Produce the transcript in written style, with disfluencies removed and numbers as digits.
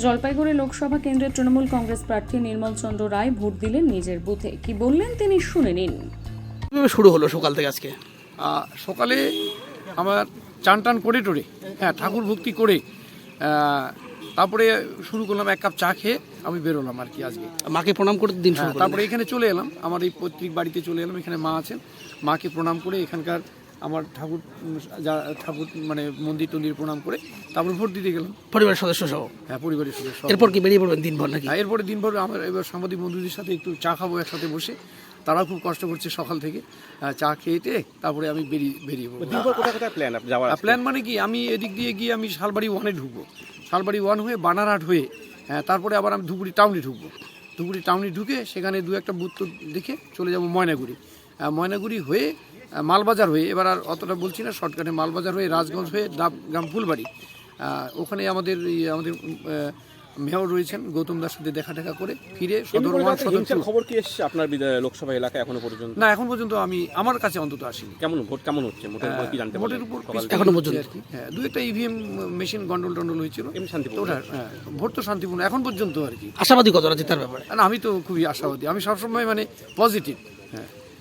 জলপাইগুড়ি লোকসভা কেন্দ্রের তৃণমূল কংগ্রেস প্রার্থী নির্মল চন্দ্র রায় ভোট দিলেন নিজের বুথে। কি বললেন তিনি শুনে নিন। কিভাবে শুরু হলো সকাল থেকে আজকে? সকালে আমার চান টান করে টোরে ঠাকুর ভক্তি করে তারপরে শুরু করলাম, এক কাপ চা খেয়ে আমি বেরোলাম আর কি আজকে। মাকে প্রণাম করে দিন শুরু করলেন? তারপরে এখানে চলে এলাম, আমার এই পৈতৃক বাড়িতে চলে এলাম। এখানে মা আছেন, মাকে প্রণাম করে এখানকার আমার ঠাকুর মানে মন্দির টন্দির প্রণাম করে তারপর ভোট দিতে গেলাম পরিবারের সদস্য সহ? হ্যাঁ, পরিবারের সদস্য। এরপর কি বেরিয়ে পড়বেন দিনভর নাকি? এরপরে দিনভর আমার এবার সাংবাদিক বন্ধুদের সাথে একটু চা খাবো একসাথে বসে। তারাও খুব কষ্ট করছে সকাল থেকে, চা খেয়ে তারপরে আমি বেরিয়ে পড়বো। প্ল্যান মানে কি, আমি এদিক দিয়ে গিয়ে আমি শালবাড়ি 1-এ ঢুকবো, শালবাড়ি 1 হয়ে বানারহাট হয়ে তারপরে আবার আমি ধুবুরি টাউনে ঢুকবো। ধুবুরি টাউনে ঢুকে সেখানে দু একটা বুথ দেখে চলে যাব ময়নাগুড়ি। ময়নাগুড়ি হয়ে মালবাজার হয়ে, এবার আর অতটা বলছি না, শর্টকাটে মালবাজার হয়ে রাজগঞ্জ হয়ে গ্রাম ফুলবাড়ি। ওখানে আমাদের মেয়র রয়েছেন গৌতম দার সাথে দেখা করে ফিরে খবর কি এসেছে আপনার লোকসভা এলাকায় এখনো পর্যন্ত? না, এখন পর্যন্ত আমার কাছে অন্তত আসেনি। ভোট কেমন হচ্ছে কি জানতে ভোটের উপর এখনো পর্যন্ত আর কি। দু একটা ইভিএম মেশিন গন্ডল হয়েছিল, ভোট তো শান্তিপূর্ণ এখন পর্যন্ত আর কি। আশাবাদী কতটা জেতার ব্যাপারে? না, আমি তো খুবই আশাবাদী, আমি সবসময় মানে পজিটিভ।